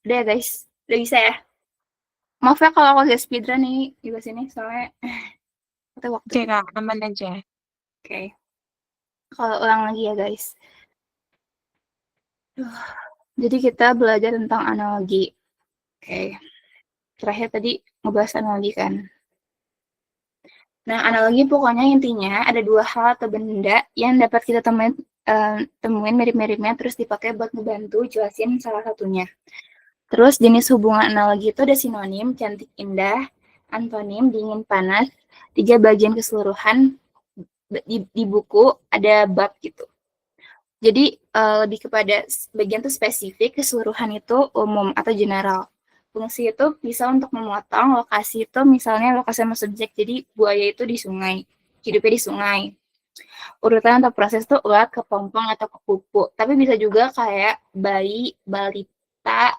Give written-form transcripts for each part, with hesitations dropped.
Udah ya guys, udah bisa ya. Maaf ya kalau aku agak speedrun nih juga sini soalnya kita waktu. Oke Kak, aman aja. Oke. Kalau ulang lagi ya guys. Jadi kita belajar tentang analogi. Oke. Terakhir tadi ngebahas analogi kan. Nah, analogi pokoknya intinya ada dua hal atau benda yang dapat kita temuin mirip-miripnya terus dipakai buat ngebantu jelasin salah satunya. Terus jenis hubungan analogi itu ada sinonim, cantik, indah, antonim, dingin, panas, 3 bagian keseluruhan. Di buku ada bab gitu. Jadi lebih kepada bagian itu spesifik, keseluruhan itu umum atau general. Fungsi itu bisa untuk memotong, lokasi itu misalnya lokasi sama subjek, jadi buaya itu di sungai, hidupnya di sungai. Urutan atau proses itu ulat, kepompong, atau ke pupu. Tapi bisa juga kayak bayi, balita,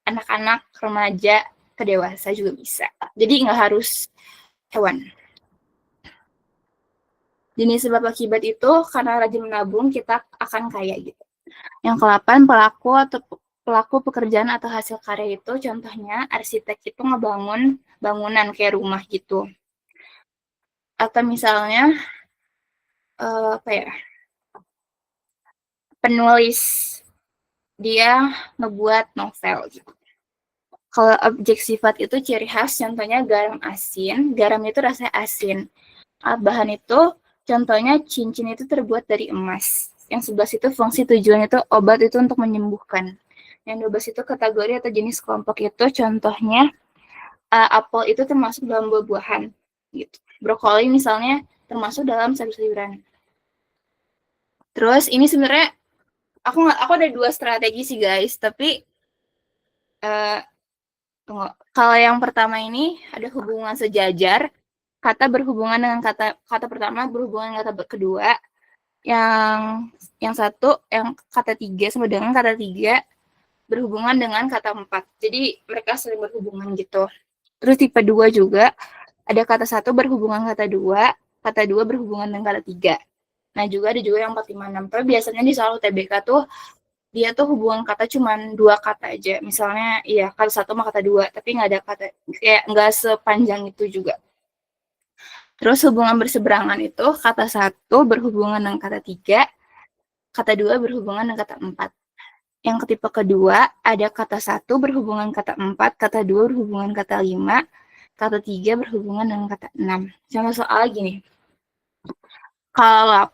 anak-anak, remaja, ke dewasa juga bisa. Jadi nggak harus hewan. Jenis sebab akibat itu karena rajin menabung kita akan kaya gitu. Yang ke-8, pelaku pekerjaan atau hasil karya itu contohnya arsitek itu ngebangun bangunan kayak rumah gitu. Atau misalnya apa ya? Penulis dia ngebuat novel gitu. Kalau objek sifat itu ciri khas contohnya garam asin, garam itu rasanya asin. Bahan itu contohnya cincin itu terbuat dari emas. Yang 11 itu fungsi tujuan itu obat itu untuk menyembuhkan. Yang 12 itu kategori atau jenis kelompok itu contohnya apel itu termasuk dalam buah-buahan gitu. Brokoli misalnya termasuk dalam sayur-sayuran. Terus ini sebenarnya aku ada 2 strategi sih guys, tapi kalau yang pertama ini ada hubungan sejajar, kata berhubungan dengan kata pertama berhubungan dengan kata kedua. Yang satu, yang kata 3 sama dengan kata 3 berhubungan dengan kata 4. Jadi mereka saling berhubungan gitu. Terus tipe 2 juga ada kata 1 berhubungan kata 2 berhubungan dengan kata 3. Nah, ada juga yang 4, 5, 6. Tapi biasanya di soal UTBK tuh dia tuh hubungan kata cuma 2 kata aja. Misalnya iya kata 1 sama kata 2, tapi nggak ada kata kayak nggak sepanjang itu juga. Terus hubungan berseberangan itu kata 1 berhubungan dengan kata 3, kata 2 berhubungan dengan kata 4. Yang tipe kedua ada kata 1 berhubungan kata 4, kata 2 berhubungan kata 5, kata 3 berhubungan dengan kata 6. Contoh soal gini. Kalau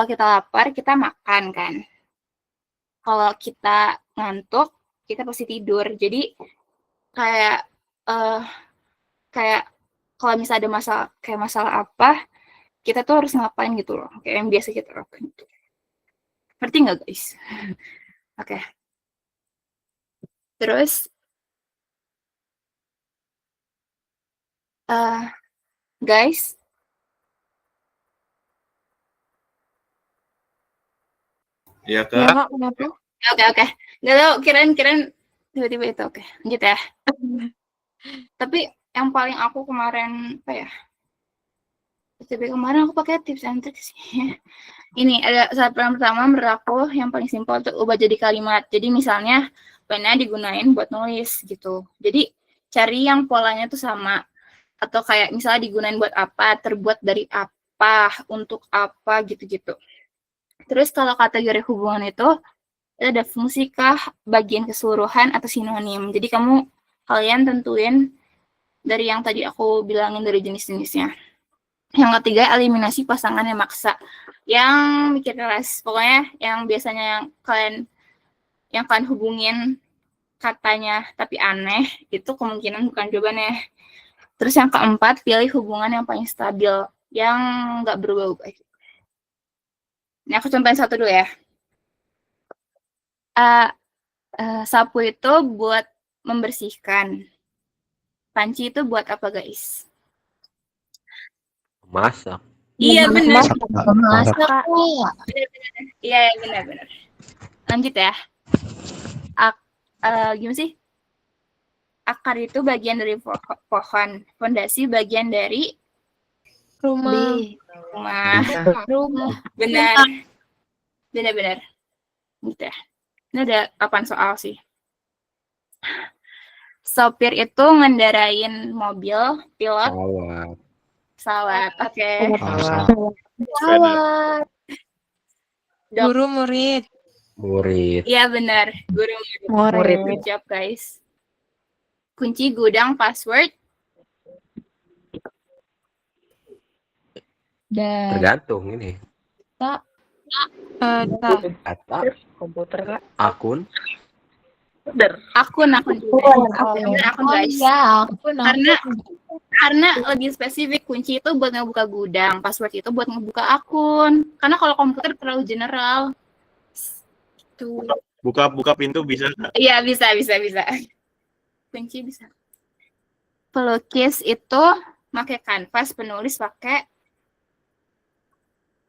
kita lapar, kita makan kan. Kalau kita ngantuk, kita pasti tidur. Jadi kayak kalau misalnya ada masalah apa, kita tuh harus ngapain gitu loh. Kayak yang biasa kita lakukan gitu. Ngerti nggak guys? Oke. Terus guys, Iya Ya Kak. Kak, kenapa? Oke. Nggak tahu, kirain tiba-tiba itu oke. Lanjut ya. Tapi yang paling aku kemarin kemarin aku pakai tips and tricks sih. Ini ada saat pertama menurut aku yang paling simpel untuk ubah jadi kalimat. Jadi misalnya pena digunain buat nulis gitu. Jadi cari yang polanya tuh sama. Atau kayak misalnya digunain buat apa, terbuat dari apa, untuk apa gitu-gitu. Terus kalau kategori hubungan itu ada fungsi kah, bagian keseluruhan, atau sinonim. Jadi kalian tentuin dari yang tadi aku bilangin dari jenis-jenisnya. Yang ketiga, eliminasi pasangan yang maksa. Yang mikir keras, pokoknya yang biasanya yang kalian hubungin katanya tapi aneh, itu kemungkinan bukan jawabannya. Terus yang keempat, pilih hubungan yang paling stabil, yang nggak berubah-ubah. Ini aku contohin satu dulu ya. Sapu itu buat membersihkan. Panci itu buat apa guys? Masak. Iya benar. Masak. Iya benar. Lanjut ya. Gimana sih? Akar itu bagian dari pohon. Fondasi bagian dari Rumah. Benar. Gitu ya. Ini ada 8 soal sih. Sopir itu ngendarain mobil, pilot Pesawat. pesawat. Oke. Pesawat. Sepeda. Dok. Guru murid. Murid. Iya benar. Guru Murid. good job guys. Kunci gudang password. Tergantung ini. Tak. Data. Komputer Kak. Akun. Akun juga. Akun guys. Ya, aku Karena lebih spesifik, kunci itu buat ngebuka gudang, password itu buat ngebuka akun. Karena kalau komputer terlalu general. Tuh. Buka pintu bisa nggak? Iya, bisa. Kunci bisa. Pelukis itu pakai kanvas, penulis pakai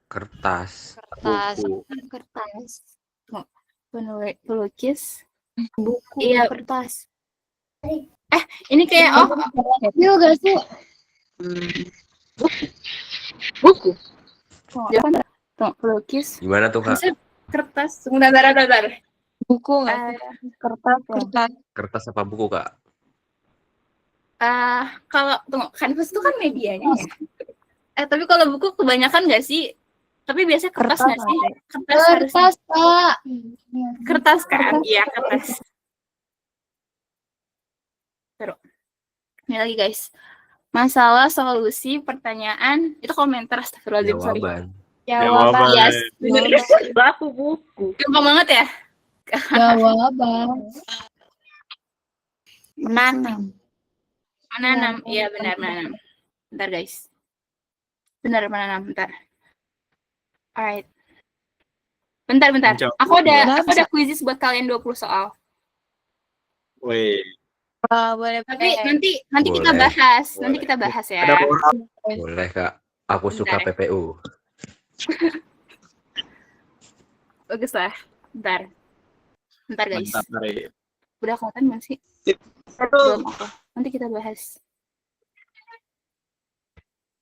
Kertas. Kertas. Buku. kertas. Pelukis buku Iya. kertas. ini kayak Iya gak sih? buku. Tuh, pelukis. Gimana tuh Kak? Harusnya kertas. Bentar. Buku nggak? Kertas. Kertas apa buku Kak? Kalau tunggu, kanvas itu kan medianya ya. Tapi kalau buku kebanyakan nggak sih? Tapi biasanya kertas nggak sih? Kertas Kak. Kertas kan? Iya, kertas. Terus. Ini lagi guys. Masalah solusi pertanyaan itu komentar, astagfirullahaladzim, sorry. Jawaban. Yes, bener. Aku buku. Gampang banget ya? Jawaban. Menanam. Menanam. Iya, benar menanam. Bentar guys. Benar menanam, bentar. Alright. Bentar. Menjawab. Aku ada quizzes buat kalian 20 soal. Wih. Boleh. Tapi nanti kita Boleh. bahas. Boleh. Nanti kita bahas ya. Ada orang. Boleh Kak. Aku suka Bentar. PPU. Bagus lah. Bentar guys. Mantap, Mari. Udah kelihatan belum sih? Belum. Oke. Nanti kita bahas.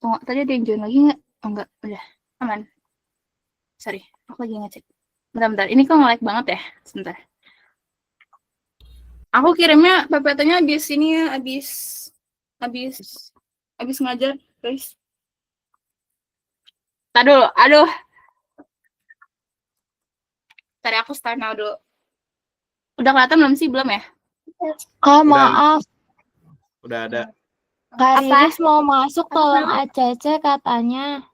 Tunggu, tadi ada yang join lagi nggak? Oh enggak, udah. Aman. Sorry, aku lagi ngecek. Bentar. Ini kok nge-lag banget ya? Sebentar. Aku kirimnya PPT-nya habis ngajar, guys. Aduh. Tadi aku start now dulu. Udah kelihatan belum sih? Belum ya? Kak, Udah. maaf. Udah ada. Kak Riris mau masuk, tolong ACC katanya.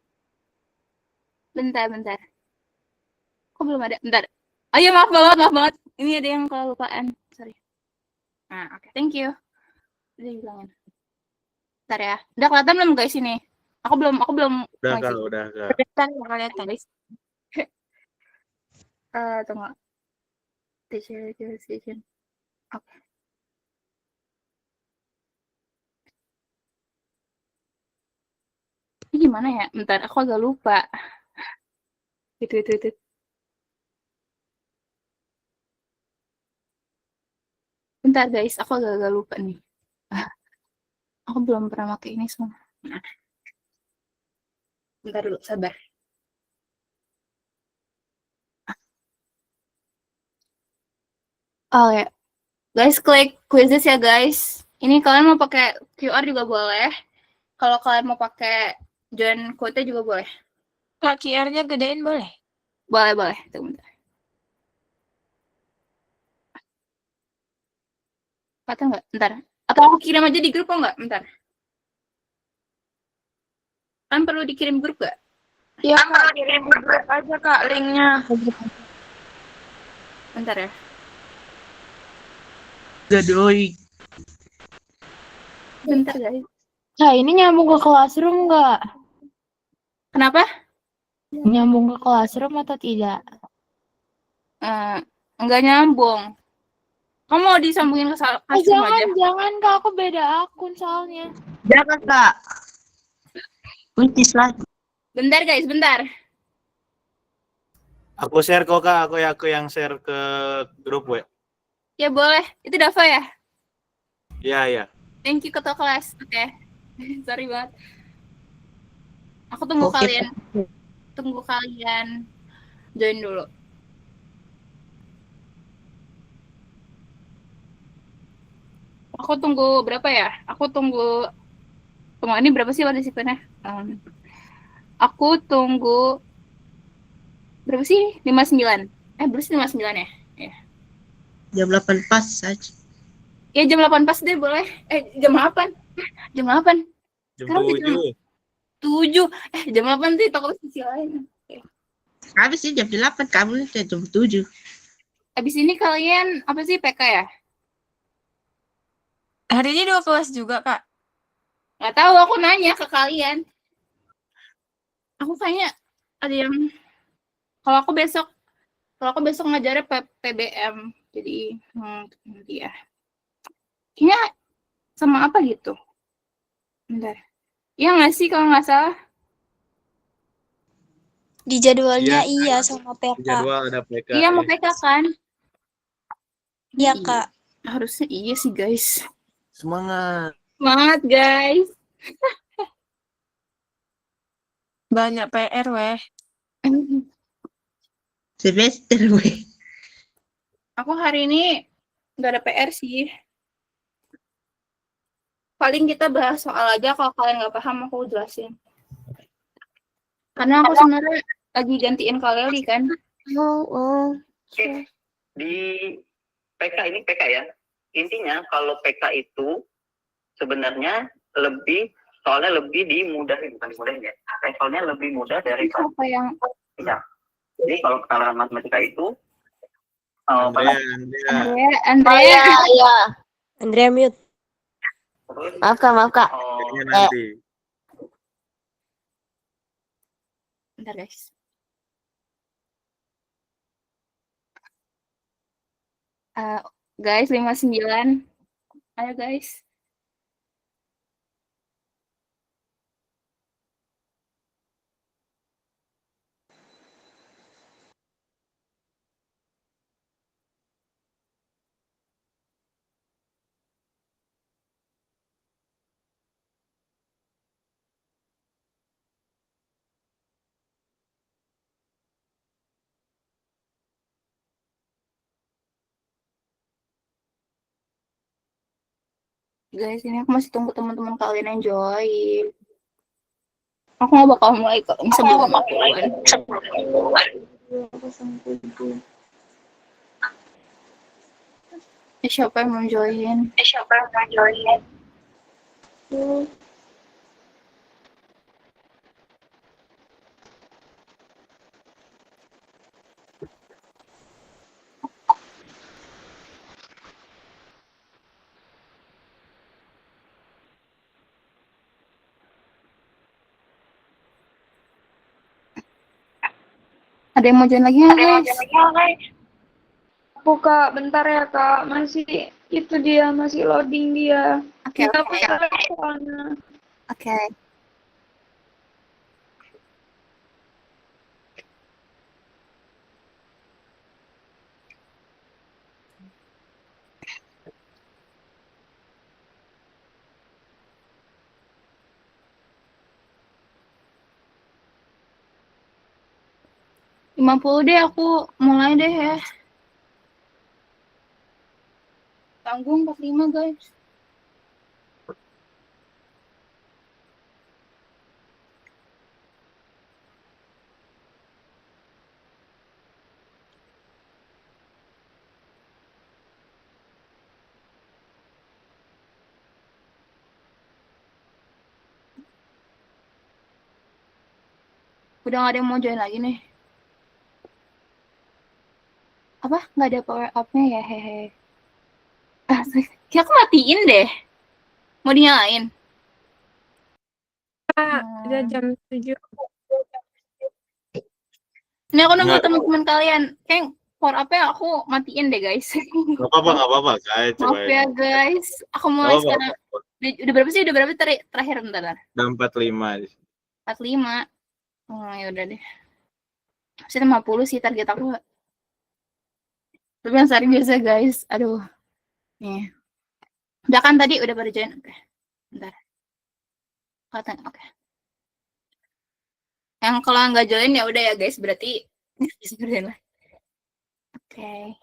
Bentar. Kok belum ada? Bentar. Oh iya, maaf banget. Ini ada yang kelupaan. Sorry. Nah, oke. Thank you. Udah hilangin. Bentar ya. Udah kelihatan belum guys ini? Aku belum. Udah ngaji. Kak, udah Kak. Kelihatan. Tunggu. Teacher decision. Oke. Ini gimana ya? Bentar, aku agak lupa. Itu. Bentar guys, aku agak lupa nih. Aku belum pernah pakai ini semua. Nah. Bentar dulu, sabar. Oh ya, guys, klik quizzes ya guys. Ini kalian mau pakai QR juga boleh. Kalau kalian mau pakai join quote juga boleh. Kak, QR-nya gedein boleh? Boleh. Tunggu bentar. Kata nggak? Bentar. Atau aku kirim aja di grup kok nggak? Bentar. Kan perlu dikirim grup nggak? Iya, Kak, kirim grup aja Kak linknya. Bentar ya. Doi. Bentar guys. Kak, ini nyambung ke Classroom nggak? Kenapa? Nyambung ke Classroom atau tidak? Nggak nyambung. Kamu mau disambungin ke Classroom aja? Jangan Kak, aku beda akun soalnya. Jangan Kak. Kuncis lagi. Bentar guys, bentar. Aku share kok Kak, aku yang share ke grup we. Ya boleh. Itu Dava ya? Iya. Thank you ketua kelas. Oke. Sorry banget. Aku tunggu kalian. Tunggu kalian join dulu. Aku Aku tunggu berapa ya? Aku tunggu ini berapa sih partisipannya? Aku tunggu berapa sih? 59. Berapa sih 59 ya? Ya. Jam 8 pas saja. Ya jam 8 pas deh boleh. Jam 8. Jam 8. Jam Sekarang udah jam 7. 7. Jam 8 sih toko sisi lain. Habis sih jam 8, kamu udah jam 7. Abis ini kalian apa sih PK ya? Hari ini 2 kelas juga, Kak. Nggak tahu, aku nanya ke kalian. Aku kayaknya ada yang kalau aku besok ngajarnya PBM. Jadi nanti ya. Kayaknya sama apa gitu. Bentar. Iya nggak sih kalau nggak salah? Di jadwalnya Iya. iya sama PK. Jadwal ada PK. Iya mau PK kan? Iya, Kak. Harusnya iya sih guys. Semangat. Semangat guys. Banyak PR, weh. Semester, weh. Aku hari ini nggak ada PR sih. Paling kita bahas soal aja, kalau kalian nggak paham aku jelasin. Karena aku sebenarnya lagi gantiin Kak Leli kan. Di PK ini PK ya. Intinya kalau PK itu sebenarnya soalnya lebih dimudahin, bukan dimudahin ya. Levelnya lebih mudah dari Siapa yang ya. Jadi kalau kesalahan matematika itu Andrea. Andrea. Iya. Andrea mute. Maaf Kak. Kayaknya nanti. Bentar guys. Guys 59. Ayo guys. Guys, ini aku masih tunggu teman-teman kalian yang join. Aku nggak bakal mulai kok sebelum aku join. Siapa yang mau join? Ada yang mau join lagi nggak guys? Aku Kak, bentar ya Kak, masih loading dia. Oke. Lima 50 deh aku mulai deh ya. Tanggung 45 guys. Udah nggak ada yang mau join lagi nih. Apa? Nggak ada power up-nya ya? Hehe. Kayak aku matiin deh. Mau dinyalain? Udah jam 7. Ini aku nunggu Nggak. teman-teman kalian. Kayak power up-nya aku matiin deh guys. Nggak apa-apa guys. Maaf ya guys. Aku mulai Nggak apa-apa. sekarang. Udah berapa sih? Udah berapa terakhir bentar? Udah 45. 45. Oh ya udah deh. Masih 50 sih target aku. Tapi yang sehari biasa guys. Aduh. Nih. Udah kan tadi udah pada join. Oke. Bentar. Oke. Yang kalau nggak join ya udah ya guys, berarti bisa join lah. Oke.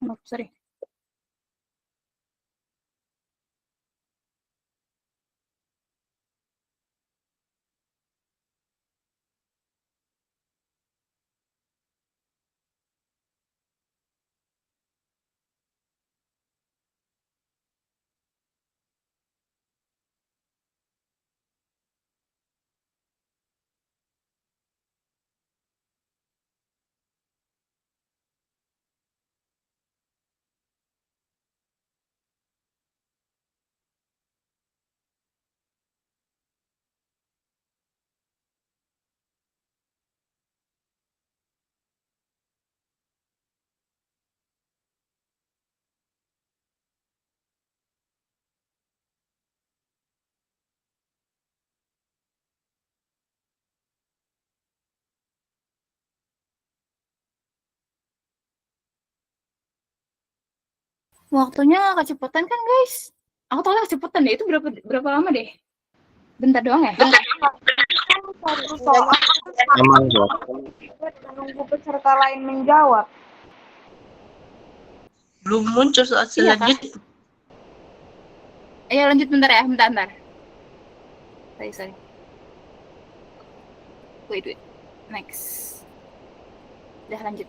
Oh, sorry. Waktunya kecepatan kan, guys? Aku tahu kecepatan deh. Itu berapa lama deh? Bentar doang ya? Satu soal Emang kok. menunggu peserta lain menjawab. Belum muncul soal Iya, Kak. selanjutnya. Ayo lanjut bentar ya, bentar. Sorry. Wait. Next. Udah lanjut.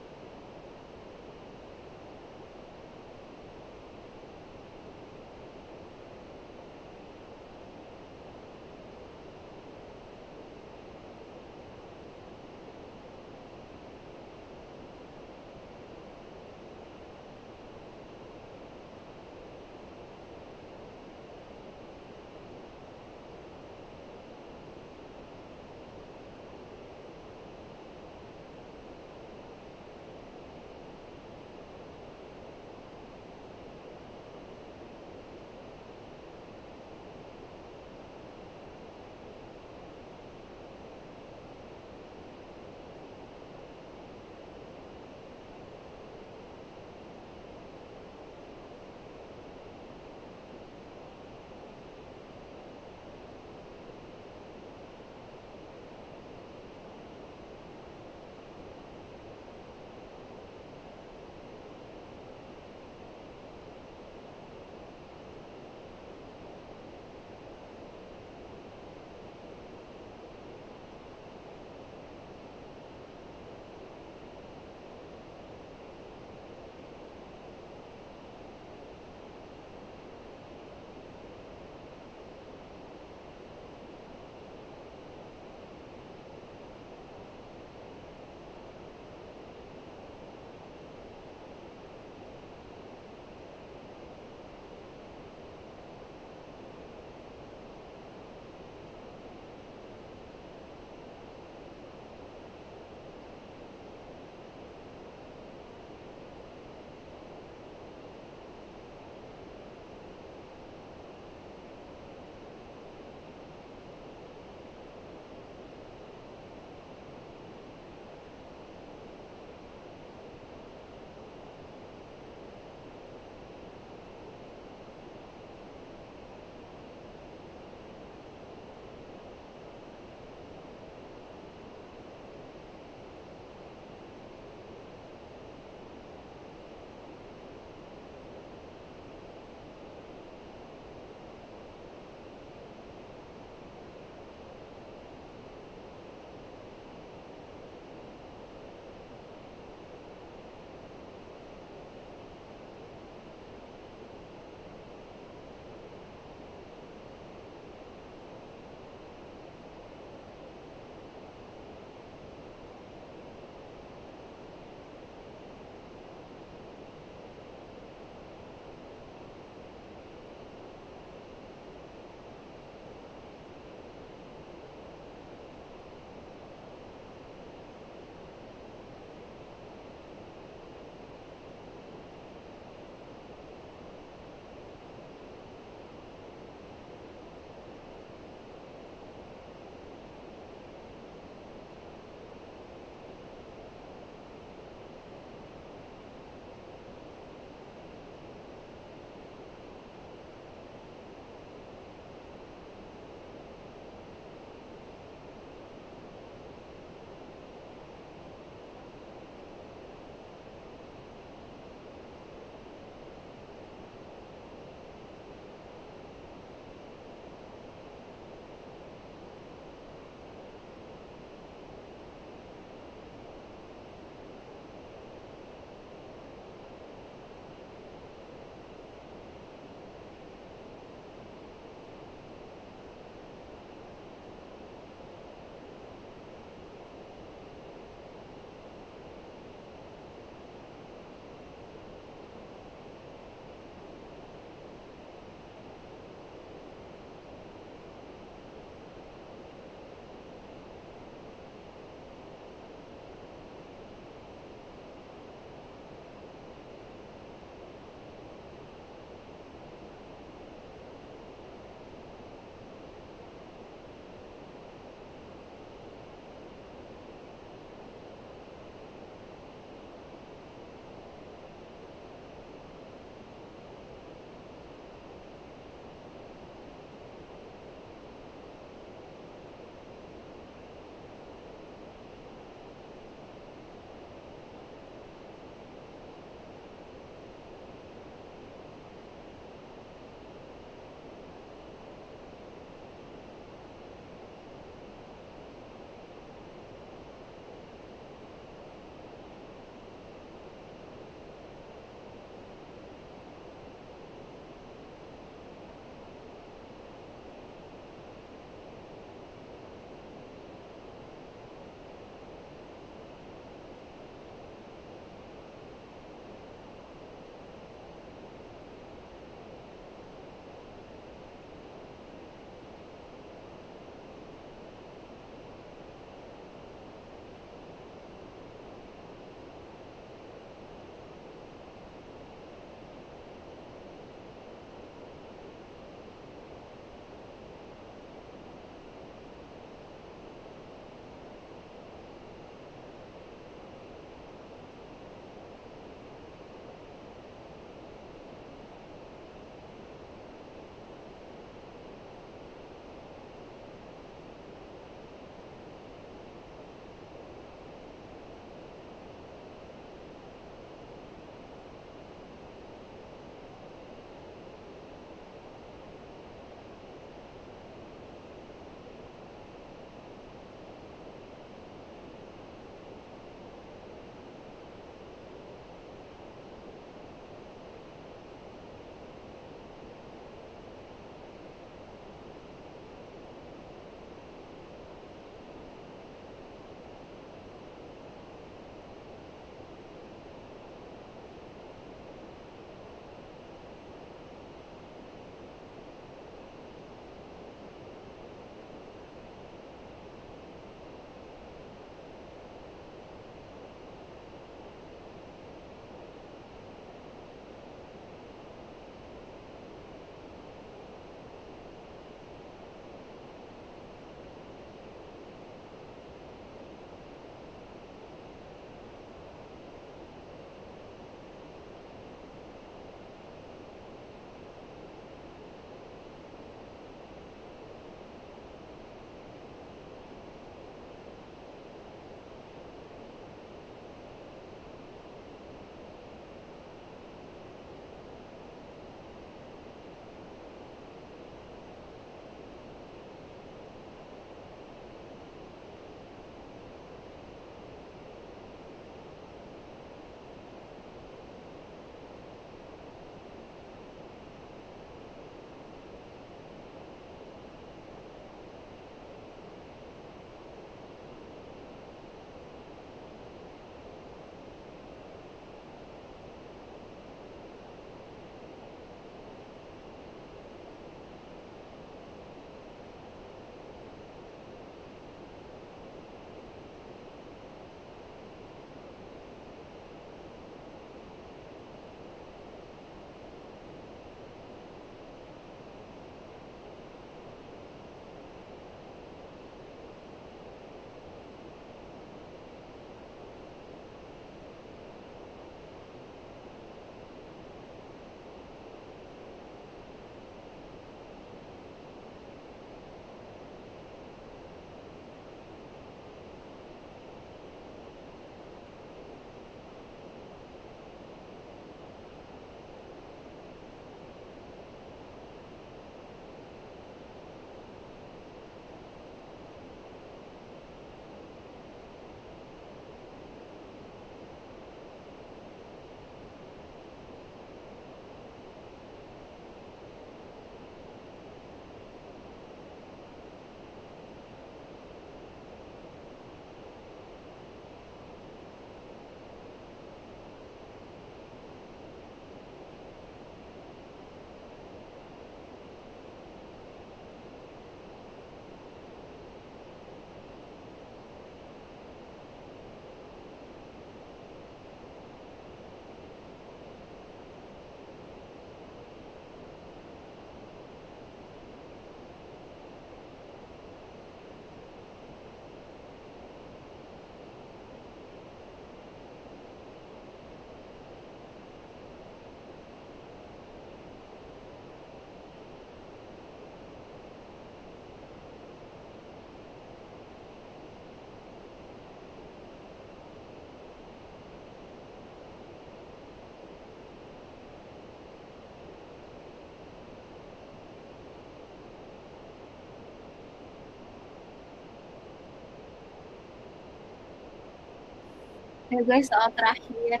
Ya guys, soal terakhir.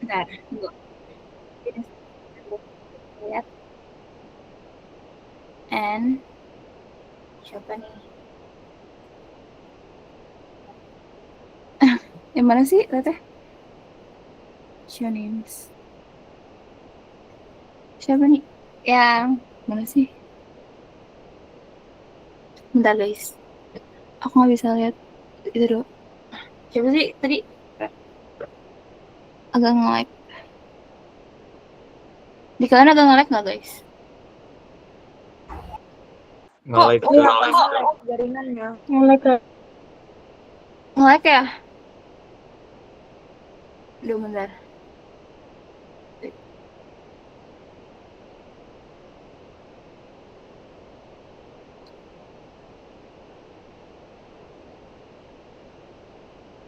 Bentar, tunggu. Lihat. And siapa nih? Yang mana sih, Teteh? Show names. Siapa nih? Yang mana sih? Bentar guys. Aku nggak bisa lihat itu dulu. Siapa sih tadi? Agak nge-lag. Di kalian agak nge-lag nggak guys? Nge-like Kok- tuh. Jaringannya. Nge-lag ya? Duh, bentar.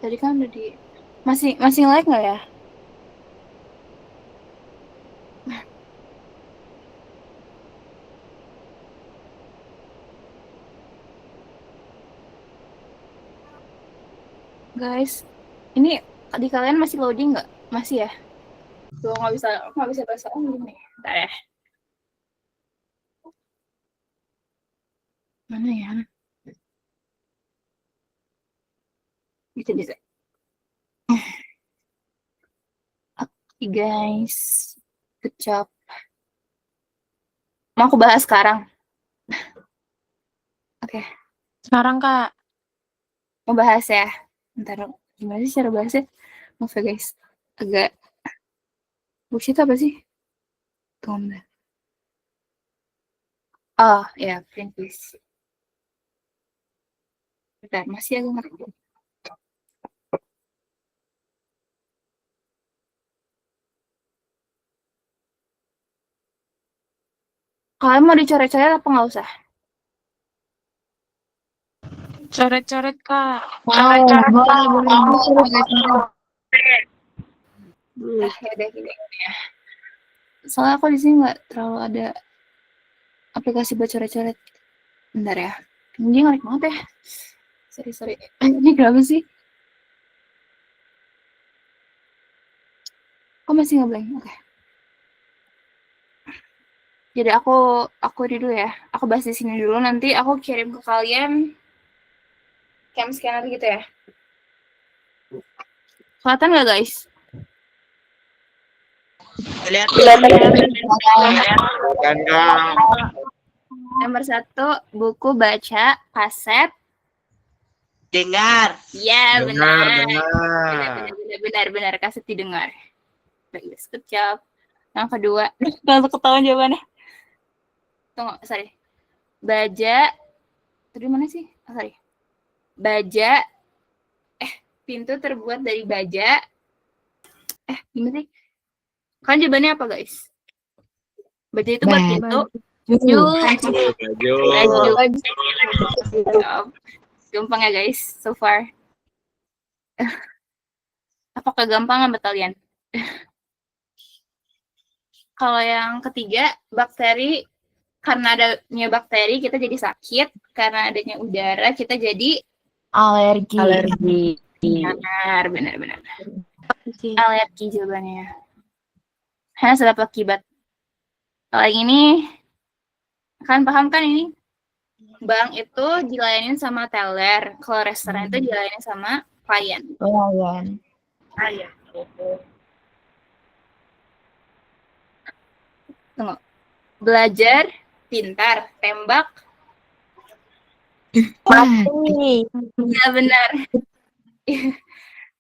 Tadi kan udah di masih nge-lag nggak ya? Guys, ini di kalian masih loading nggak? Masih ya? Tuh nggak bisa bahasa Inggris nih. Bentar ya. Mana ya? Bisa. Oke guys, good job. Mau aku bahas sekarang. Oke, Sekarang Kak. mau bahas ya. Bentar, gimana sih cara bahasnya? Maaf ya guys, agak bullshit apa sih? Tunggu bentar. Oh ya, print please. Bentar, masih agak ngerti. Kalian mau dicoret-coret apa nggak usah? Coret-coret Kak. Wow, boleh. Ya udah gini ya. Soalnya aku di sini nggak terlalu ada aplikasi buat coret-coret. Bentar ya. Ini ngelag banget ya. Sorry. Ini kenapa sih? Kok masih ngeblank? Oke. Jadi aku di dulu ya. Aku bahas di sini dulu. Nanti aku kirim ke kalian cam scanner gitu ya. Kelihatan nggak guys? Dan Kang. Nomor 1, buku baca kaset. Dengar. Ya, benar. Benar. Kaset didengar. Bagus, good job. Yang kedua, langsung ketahuan jawabannya. Tunggu, sorry. Baja. Tadi mana sih? Oh, sorry. Baja. Pintu terbuat dari baja. Gimana sih? Kan jawabannya apa, guys? Baja itu buat pintu. Baju. Gampang ya, guys, so far. Apakah gampang buat kalian? Kalau yang ketiga, bakteri. Karena adanya bakteri, kita jadi sakit. Karena adanya udara, kita jadi Alergi. benar. Alergi jawabannya. Hanya sebab akibat. Kalau yang ini, kalian paham kan ini? Bank itu dilayanin sama teller. Kalau restoran itu dilayanin sama klien. Pelayan. Iya. Tunggu. Belajar, pintar, tembak. Mati. Ya benar.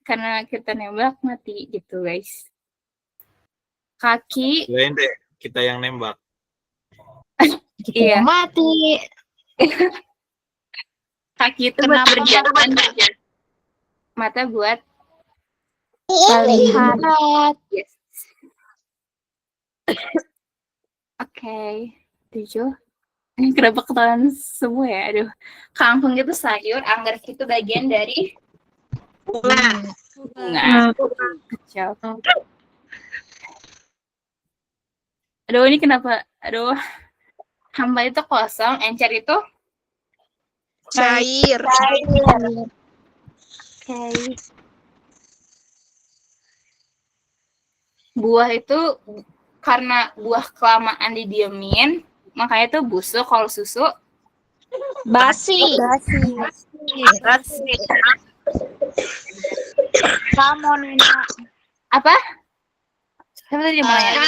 Karena kita nembak mati gitu guys. Kaki, Kirain deh kita yang nembak. iya. Mati. Kaki itu buat berjalan, mata buat Lihat. yes. Oke, 7. Kenapa ketahuan semua ya? Aduh, kangkung itu sayur, anggrek itu bagian dari bunga. Kacau. Aduh, ini kenapa? Aduh, hamba itu kosong, encer itu Cair. oke. Buah itu karena buah kelamaan didiemin, makanya itu busuk. Kalau susu Basi. Kamu Nina, apa? Siapa tadi mau nanya?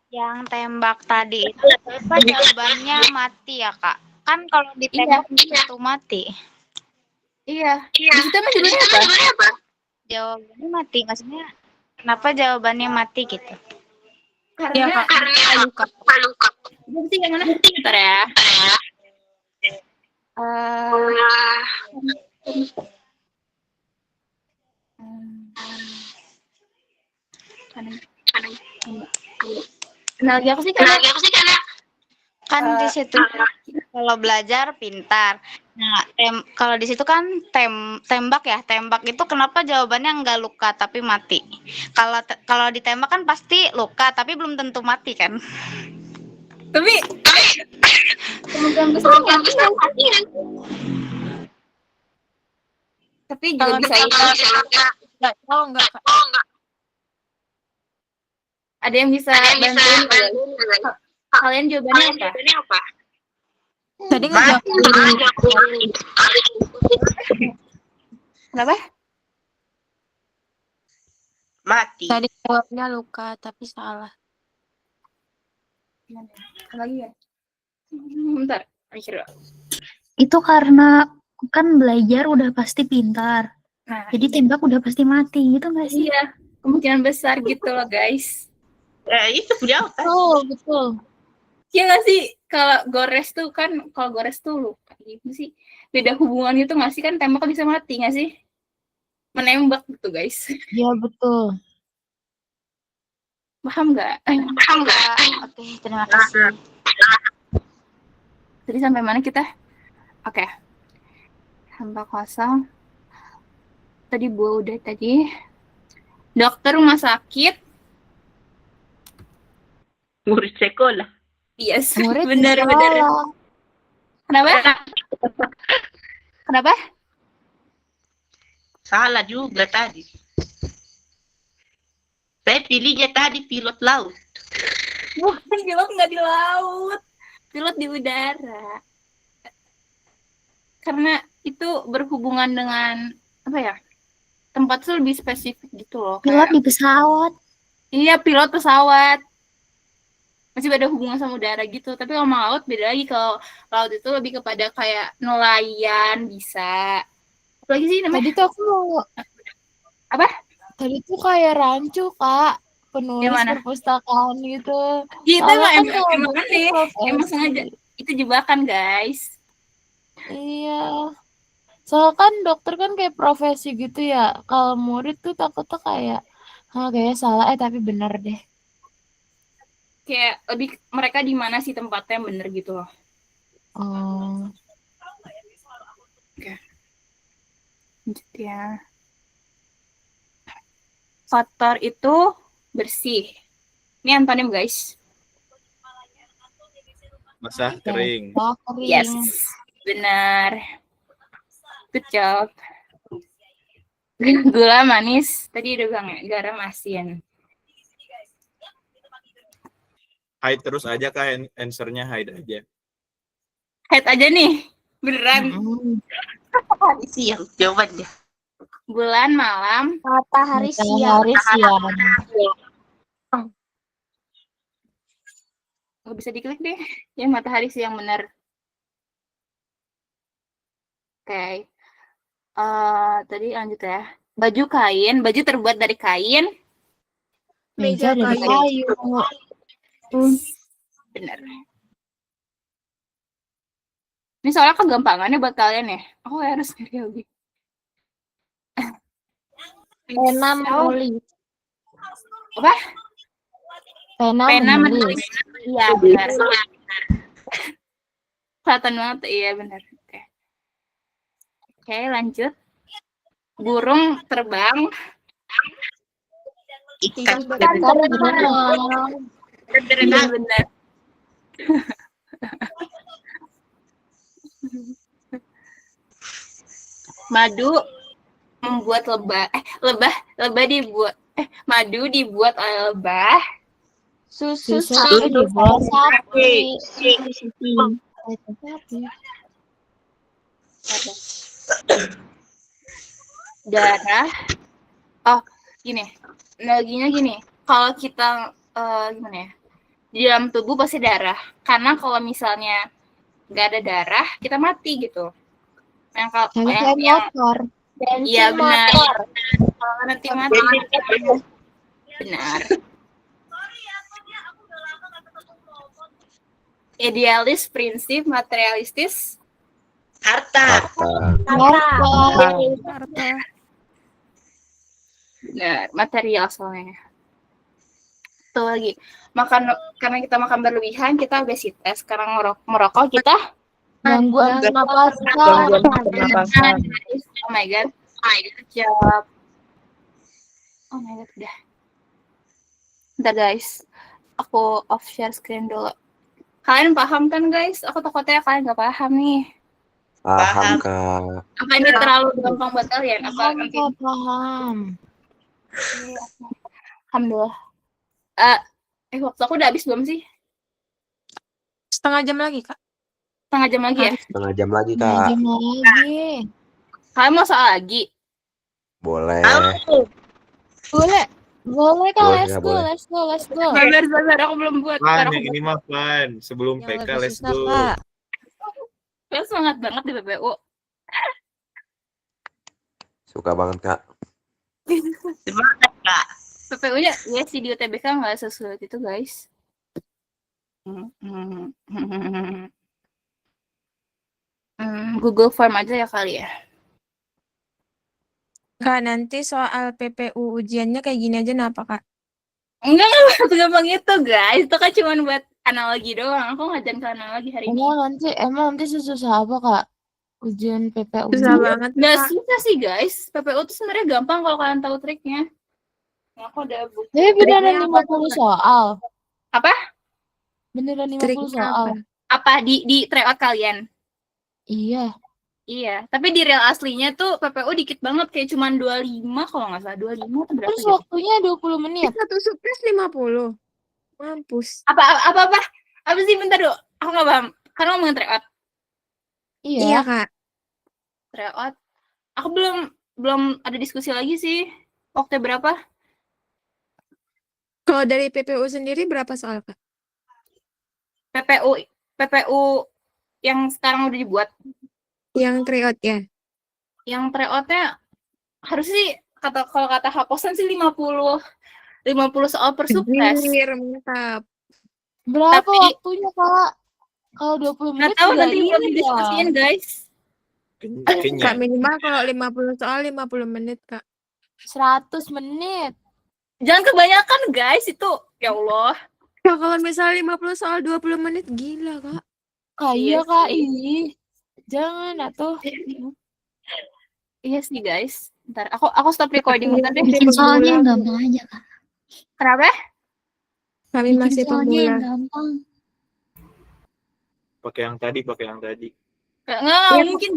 yang tembak tadi itu apa jawabannya mati ya kak? Kan kalau ditembak itu mati. Iya. Di situ emang jawabannya apa? Jawabannya mati, maksudnya kenapa jawabannya mati gitu? Karena luka. Berarti yang mana? Bentar ya. Analogi aku sih karena Kan di situ kalau belajar pintar. Nah, kalau di situ kan tembak ya. Tembak itu kenapa jawabannya enggak luka tapi mati? Kalau ditembak kan pasti luka tapi belum tentu mati kan? tapi kemungkinan besar mati kan? Tapi juga bisa Nggak tahu nggak kak? ada yang bisa bantuin nggak? Kalian jawabannya apa? Tadi ngejawab Kenapa? Mati. tadi jawabnya luka tapi salah. Lagi ya? Bentar. Mikir. Itu karena kan belajar udah pasti pintar. Nah, Jadi tembak udah pasti mati gitu nggak sih? iya. Kemungkinan besar gitu loh guys. Itu jawaban. Betul, betul. Iya nggak sih? Kalau gores tuh luka gitu sih. Beda hubungan gitu nggak sih? Kan tembak bisa mati nggak sih? Menembak gitu guys. Iya, betul. Paham nggak? Oke, terima kasih. Tadi sampai mana kita? Oke. Hamba kosong. Tadi buah udah tadi. Dokter rumah sakit. Murid sekolah. Yes, Murid benar. sekolah. Kenapa? Salah juga tadi. Saya pilihnya tadi pilot laut. Bukan, pilot nggak di laut. Pilot di udara. Karena itu berhubungan dengan apa ya? Tempat tuh lebih spesifik gitu loh. Pilot di pesawat. Iya, pilot pesawat. Masih ada hubungan sama udara gitu. Tapi kalau sama laut beda lagi. Kalau laut itu lebih kepada kayak nelayan bisa. Apalagi sih namanya? Tadi tuh aku mau Apa? Tadi tuh kayak rancu, Kak. Penulis Yang mana? perpustakaan gitu. Gitu Soalnya emang, kan kalau emang dokter aneh. profesi. Emang sengaja. Itu jebakan guys. Iya. Soalnya kan dokter kan kayak profesi gitu ya. Kalau murid tuh takutnya kayak, kayaknya salah, tapi bener deh. Kayak lebih mereka di mana sih tempatnya yang bener gitu loh. Oh. Lanjut ya. Kotor itu bersih. Ini antonim guys. Basah kering. Oh, kering. Yes, benar. Good job. Gula manis. Tadi udah bilang ya, garam asin. Hide terus aja kak, answernya hide aja. Head aja nih. Beneran. Siang jawabannya. Bulan, malam. Matahari siang. Matahari siang. Nggak bisa diklik deh. Ya matahari sih yang benar. Oke. Tadi lanjut ya. Baju terbuat dari kain. Meja dari kayu. Benar. Ini soalnya kegampangannya buat kalian ya. Aku harus nyari lagi. Pena menulis. Apa? Pena menulis. Iya, benar. Kelihatan banget, iya benar. Oke, lanjut. Burung terbang. Ikan Iya, benar. Madu membuat madu dibuat oleh lebah. Susu dibuat sapi. Darah. Oh, gini. Analoginya gini. Kalau kita gimana ya? Di dalam tubuh pasti darah. Karena kalau misalnya nggak ada darah, kita mati gitu. motor. Iya benar. Kalau nanti mati. Benar. Idealis, prinsip, materialistis. harta. Benar, material soalnya. Tuh lagi. Karena kita makan berlebihan, kita obesitas. Karena merokok kita Gangguan pernapasan. Oh my god. Jawab. Oh my god, udah. Bentar guys. Aku off share screen dulu. Kalian paham kan guys? Aku takutnya kalian nggak paham nih. Paham, Kak. Apa ini terlalu gampang buat kalian? Apa nanti? Paham. Alhamdulillah. Waktu aku udah habis belum sih? Setengah jam lagi, Kak. Setengah jam lagi ya? Setengah jam lagi, Kak. Jam lagi. Kalian mau soal lagi? Boleh. Boleh Kak, Boleh, let's Kak, go. boleh. Sabar, aku belum buat. Fan, Ntar aku yang ini mah Fan. Sebelum Yang PK, lebih let's susah, go. Kak. Kalian semangat banget di PPU. Suka banget, Kak. Semangat, Kak. PPU-nya ya sih di UTBK nggak sesulit itu guys. Google Form aja ya kali ya. Kak, nanti soal PPU ujiannya kayak gini aja kenapa, Kak? Enggak gampang itu guys. Itu kan cuma buat analogi doang. Aku ngajarin ke analogi hari ini. Emang nanti susah apa Kak? Ujian PPU. Susah banget, Nggak Kak. susah sih guys. PPU tuh sebenarnya gampang kalau kalian tahu triknya. Aku udah buku. Tapi beneran 50 soal. Apa? Beneran 50 Triknya soal. Apa di tryout kalian? Iya. Iya, tapi di real aslinya tuh PPU dikit banget, kayak cuman 25 kalau nggak salah, 25 atau berapa Terus gitu. waktunya 20 menit. Satu surprise 50. Mampus. Apa sih, bentar dulu. Aku nggak paham. Karena ngomongin tryout. Iya. Kak. Tryout. Aku belum ada diskusi lagi sih. Waktu berapa? Kalau dari PPU sendiri berapa soal, Kak? PPU yang sekarang udah dibuat. Yang tryout ya? Yang tryoutnya harus sih kalau kata Haposan sih 50 soal per subtes. Mantap. Berapa Tapi- waktunya Kak? Kalau 20 Nggak menit tahu juga nanti belum iya. didiskusiin guys. Kayaknya. Kak, minimal kalau 50 soal 50 menit, Kak. 100 menit. Jangan kebanyakan guys itu. Ya Allah. Kak, kalau misalnya 50 soal 20 menit, gila, Kak. Iya Iya Kak, sih. ih. Jangan atuh. Iya sih guys. Ntar aku stop recording bentar deh. Bikin soalnya yang gampang aja Kak. Kenapa? Kami masih pemula. gampang. Pakai yang tadi. Nggak mungkin.